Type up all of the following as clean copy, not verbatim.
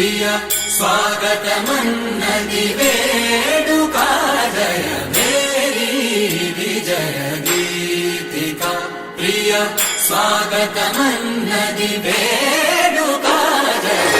ప్రియ స్వాగతమన్నది వేడుక జయ మేరీ విజయ గీతిక ప్రియ స్వాగతమన్నది వేడుక జయ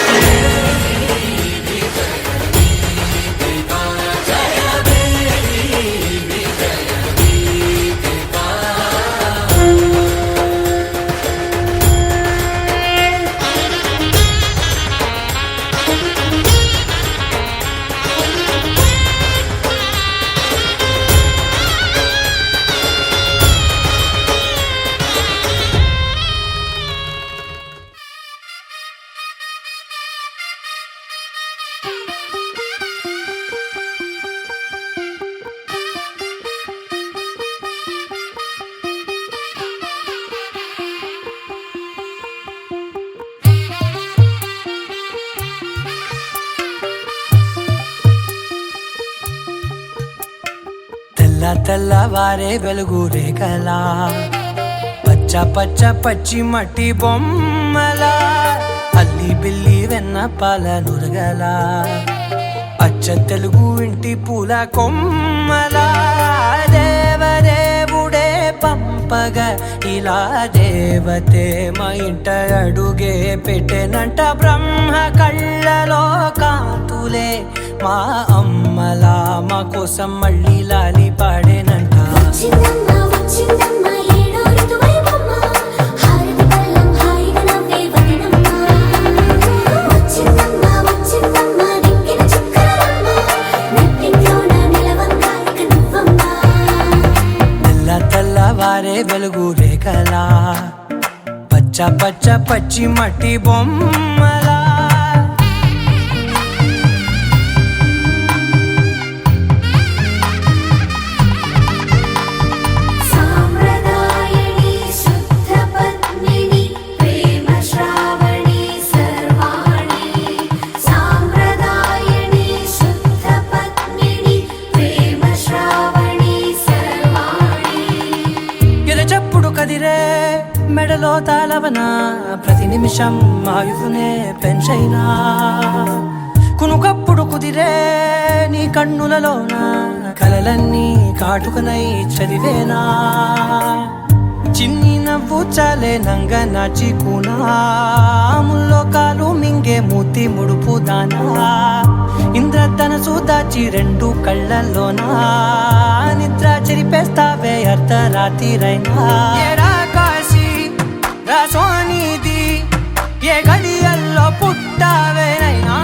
తెల్లవారే వెలుగు రేఖలా పచ్చ పచ్చ పచ్చి మట్టి బొమ్మలా అల్లి బిల్లి వెన్న పాల నురగలా అచ్చ తెలుగు ఇంటి పూల కొమ్మలా దేవదేవుడే పంపగ ఇలా దేవతే మా ఇంట అడుగే పెట్టెనంట బ్రహ్మ కళ్ళలో కాంతులే మా అమ్మలా మా కోసం మళ్ళీ లాలి పాడేనంట తెల్లవారే వెలుగు రేఖలా పచ్చ పచ్చ పచ్చి మట్టి బొమ్మలా కదిరే మెడలో తాళవన ప్రతి నిమిషం ఆయువునే పెంచైనా కునుకప్పుడు కుదిరే నీ కన్నులలోన కలలన్నీ కాటుకనై చదివేనా చిన్ని నవ్వు చాలే నంగ నాచి కూనాముల్లో కాలు మింగే మూతి ముడుపు దానా ఇంద్రధనసు దాచి రెండు కళ్ళల్లోనా నిద్ర చెరిపేస్తావే అర్ధరాత్రిరైనా కాశీ రాసోనిది ఏ గడియల్లో పుట్టావేనైనా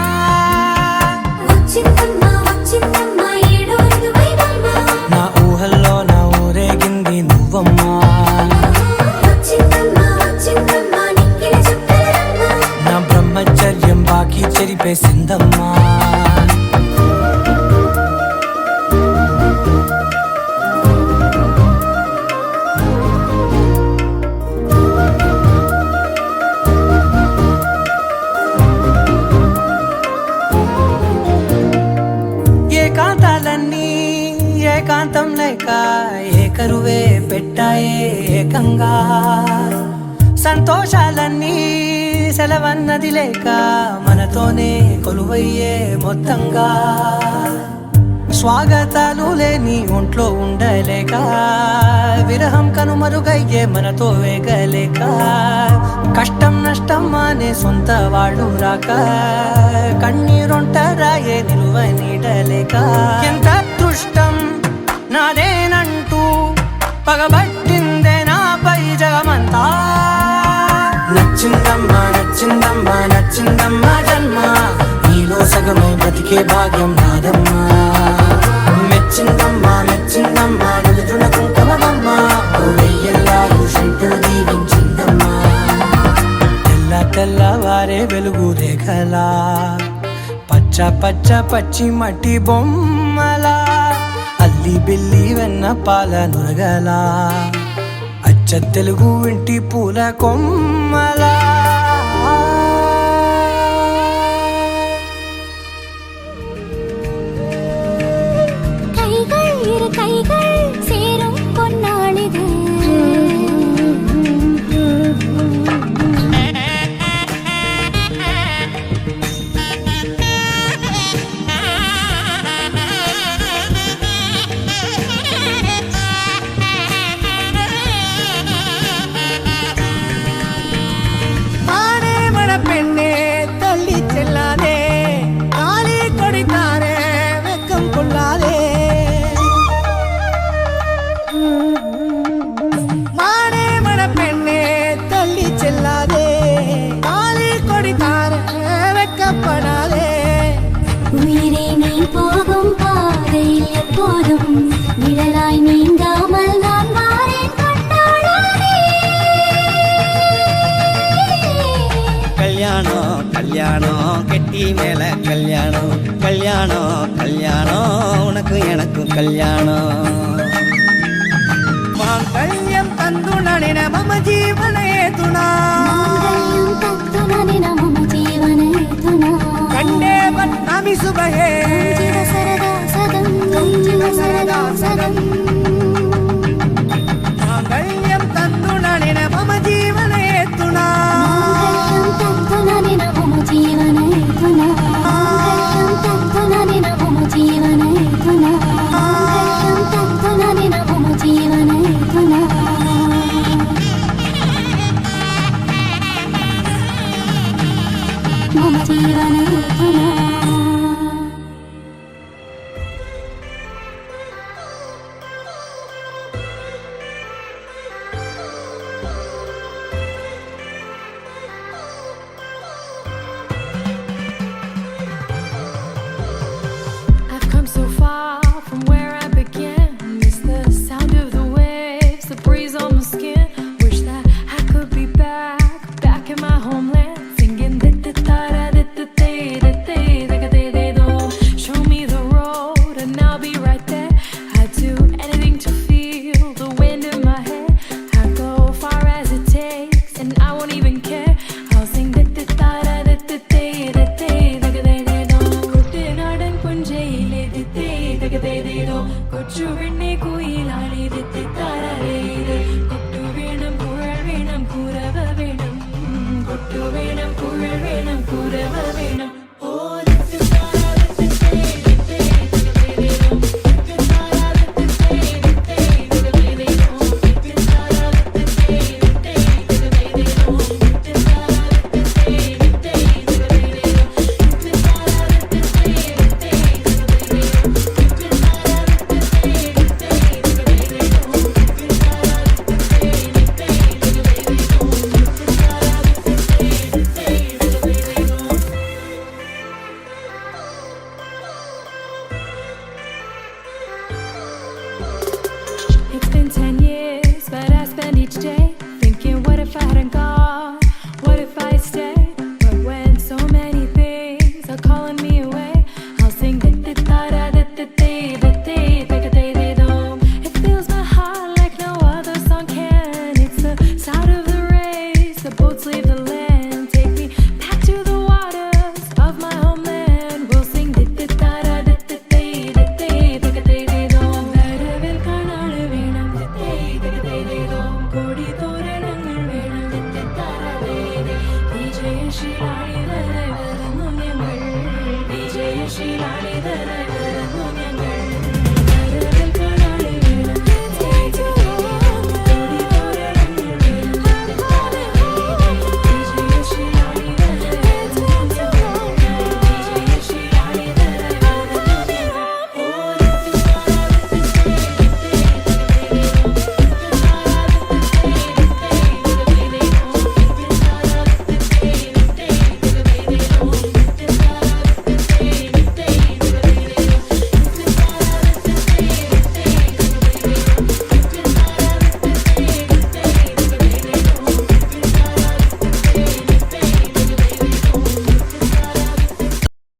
నా ఊహల్లో నా ఊరేగింది నువ్వమ్మా నా బ్రహ్మచర్యం బాకీ చెరిపేసిందమ్మా ఏకాంతాలన్నీ ఏకాంతం లేక ఏకరువే పెట్టాయే ఏకంగా సంతోషాలన్నీ సెలవన్నది లేక మనతోనే కొలువయ్యే మొత్తంగా స్వాగతాలు లేని ఒంట్లో ఉండలేక విరహం కనుమరుగయ్యే మనతో వేగలేక కష్టం నష్టం అనే సొంత వాళ్ళు రాక కన్నీరొంటరాయే నిలువ నీడలేక ఎంత అదృష్టం నాదేనంటూ పగబట్టిందే నాపై జగమంతా నచ్చిందమ్మా నచ్చిందమ్మా నచ్చిందమ్మా జన్మ నీలో సగమై బ్రతికే భాగ్యం నాదమ్మా మెచ్చిందమ్మా మెచ్చిందమ్మా నుదుటిన కుంకుమమ్మా వెయ్యల్లాలు శంకరు దీవించిందమ్మా తెల్లవారే వెలుగు రేఖలా పచ్చ పచ్చ పచ్చి మట్టి బొమ్మలా అల్లి బిల్లి వెన్న పాల నురగలా అచ్చ తెలుగు ఇంటి పూల కొమ్మలా கைகள் சேரும் பொன்னாளிது போதும் நிழலாய் நீங்காமல் நான் வாரேன் கண்டாளானே. கல்யாணம் கல்யாணம் கெட்டி மேல கல்யாணம் கல்யாணம் கல்யாணம் உனக்கு எனக்கு கல்யாணம் மாங்கல்யம் தந்து நடின மம ஜீவனே துணா மாங்கல்யம் தந்து நடின மம ஜீவனே துணா கண்டே பன்னாமி சுபஹே ஜீவ சரதா சதம் ஜீவ சரதா சதம் மாங்கல்யம் தந்து நடின மம ஜீவனே துணா மாங்கல்யம் தந்து நடின மம ஜீவனே துணா மாங்கல்யம் தந்து நடின மమ ஜீவனே துணா மாங்கல்யம் தந்து நடின மಮ ಜೀವನೇ ತುನಾ ಮಮ ಜೀವನೇ ತುನಾ I've come so far from where I began. Miss the sound of the waves, the breeze on my skin. Wish that I could be back in my homeland, singing da-da-da-da-da-da-da-da-da-da-da-da. Show me the road and I'll be right there. I'd do anything to feel the wind in my hair. I'd go far as it takes and I won't even care. I'll sing da-da-da-da-da-da-da-da-da-da. കുട്ടനാടൻ പുഞ്ചയിലെ ദിത്തേ-ദഗ-ദേ-ദേ-ദോ. കൊച്ചുവെണ്ണെ കുയിലാളി ദിത്തേ-താരാരേ-ദേ. കൊട്ടുവേണം കുഴൽ വേണം കുരവ വേണം കൊട്ടുവേണം കുഴൽ വേണം കുരവ